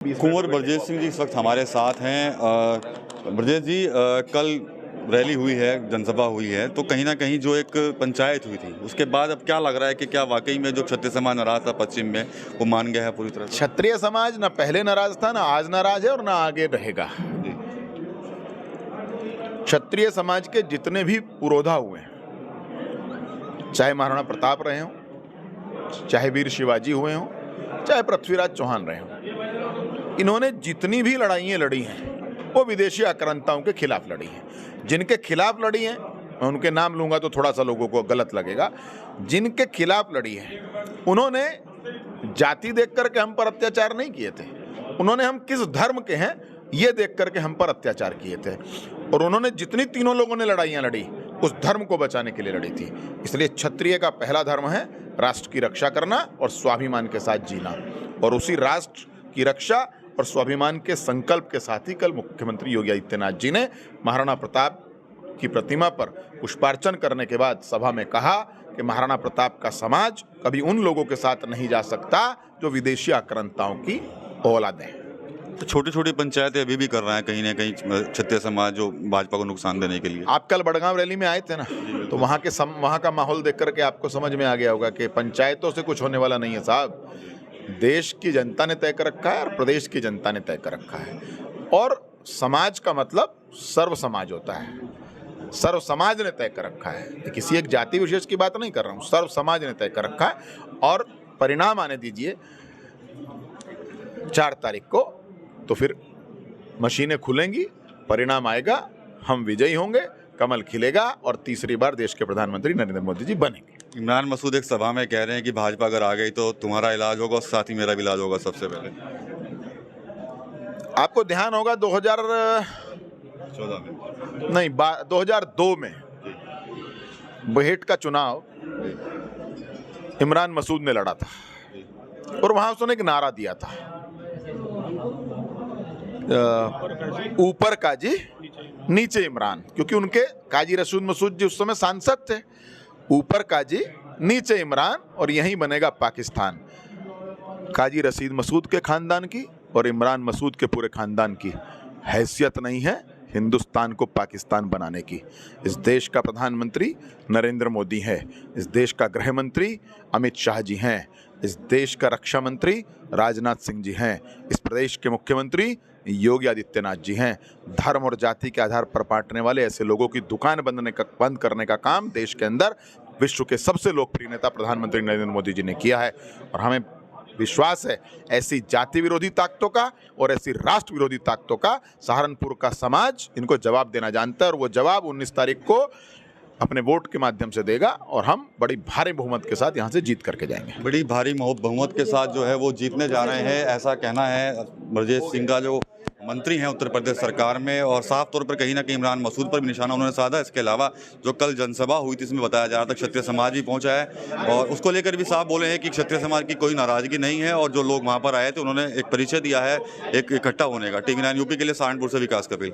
कुंवर ब्रजेश सिंह जी इस वक्त हमारे साथ हैं। ब्रजेश जी, कल रैली हुई है, जनसभा हुई है, तो कहीं ना कहीं जो एक पंचायत हुई थी उसके बाद अब क्या लग रहा है कि क्या वाकई में जो क्षत्रिय समाज नाराज था पश्चिम में वो मान गया है पूरी तरह से? क्षत्रिय समाज ना पहले नाराज था, ना आज नाराज है और ना आगे रहेगा। जी। क्षत्रिय समाज के जितने भी पुरोधा हुए हैं, चाहे महाराणा प्रताप रहे हों, चाहे वीर शिवाजी हुए हों, चाहे पृथ्वीराज चौहान रहे हों, इन्होंने जितनी भी लड़ाइयाँ लड़ी हैं वो विदेशी आक्रांताओं के खिलाफ लड़ी हैं। जिनके खिलाफ लड़ी हैं, मैं उनके नाम लूंगा तो थोड़ा सा लोगों को गलत लगेगा, जिनके खिलाफ लड़ी है उन्होंने जाति देख करके हम पर अत्याचार नहीं किए थे, उन्होंने हम किस धर्म के हैं ये देख करके हम पर अत्याचार किए थे। और उन्होंने जितनी तीनों लोगों ने लड़ाइयाँ लड़ी उस धर्म को बचाने के लिए लड़ी थी। इसलिए क्षत्रिय का पहला धर्म है राष्ट्र की रक्षा करना और स्वाभिमान के साथ जीना, और उसी राष्ट्र की रक्षा और स्वाभिमान के संकल्प के साथ ही कल मुख्यमंत्री योगी आदित्यनाथ जी ने महाराणा प्रताप की प्रतिमा पर पुष्पार्चन करने के बाद सभा में कहा कि महाराणा प्रताप का समाज कभी उन लोगों के साथ नहीं जा सकता जो विदेशी आक्रांताओं की औलाद है। तो छोटी छोटी पंचायतें अभी भी कर रहे हैं कहीं ना कहीं क्षत्रिय समाज, जो भाजपा को नुकसान देने के लिए। आप कल बड़गांव रैली में आए थे ना, तो वहाँ का माहौल देख करके आपको समझ में आ गया होगा कि पंचायतों से कुछ होने वाला नहीं है साहब। देश की जनता ने तय कर रखा है और प्रदेश की जनता ने तय कर रखा है। और समाज का मतलब सर्व समाज होता है, सर्व समाज ने तय कर रखा है। किसी एक जाति विशेष की बात नहीं कर रहा हूँ, सर्व समाज ने तय कर रखा है। और परिणाम आने दीजिए 4 तारीख को, तो फिर मशीनें खुलेंगी, परिणाम आएगा, हम विजयी होंगे, कमल खिलेगा और तीसरी बार देश के प्रधानमंत्री नरेंद्र मोदी जी बनेंगे। इमरान मसूद एक सभा में कह रहे हैं कि भाजपा अगर आ गई तो तुम्हारा इलाज होगा और साथ ही मेरा भी इलाज होगा। सबसे पहले आपको ध्यान होगा 2014 में नहीं 2002 में बहेट का चुनाव इमरान मसूद ने लड़ा था और वहां उसने एक नारा दिया था, ऊपर काजी नीचे इमरान, क्योंकि उनके काजी रशीद मसूद जी उस समय सांसद थे। ऊपर काजी नीचे इमरान और यहीं बनेगा पाकिस्तान। काजी रशीद मसूद के खानदान की और इमरान मसूद के पूरे खानदान की हैसियत नहीं है हिंदुस्तान को पाकिस्तान बनाने की। इस देश का प्रधानमंत्री नरेंद्र मोदी है, इस देश का गृह मंत्री अमित शाह जी हैं, इस देश का रक्षा मंत्री राजनाथ सिंह जी हैं, इस प्रदेश के मुख्यमंत्री योगी आदित्यनाथ जी हैं। धर्म और जाति के आधार पर बांटने वाले ऐसे लोगों की दुकान बंद करने का काम देश के अंदर विश्व के सबसे लोकप्रिय नेता प्रधानमंत्री नरेंद्र मोदी जी ने किया है। और हमें विश्वास है ऐसी जाति विरोधी ताकतों का और ऐसी राष्ट्र विरोधी ताकतों का सहारनपुर का समाज इनको जवाब देना जानता है, और वो जवाब 19 तारीख को अपने वोट के माध्यम से देगा और हम बड़ी भारी बहुमत के साथ यहाँ से जीत करके जाएंगे। बड़ी भारी बहुमत के साथ जो है वो जीतने जा रहे हैं, ऐसा कहना है ब्रजेश सिंह का, जो मंत्री हैं उत्तर प्रदेश सरकार में। और साफ तौर पर कहीं ना कहीं इमरान मसूद पर भी निशाना उन्होंने साधा। इसके अलावा जो कल जनसभा हुई थी इसमें बताया जा रहा था क्षत्रिय समाज भी पहुंचा है और उसको लेकर भी साफ बोले हैं कि क्षत्रिय समाज की कोई नाराजगी नहीं है, और जो लोग वहां पर आए थे उन्होंने एक परिचय दिया है एक इकट्ठा होने का। TV9 यूपी के लिए सहारनपुर से विकास कपिल।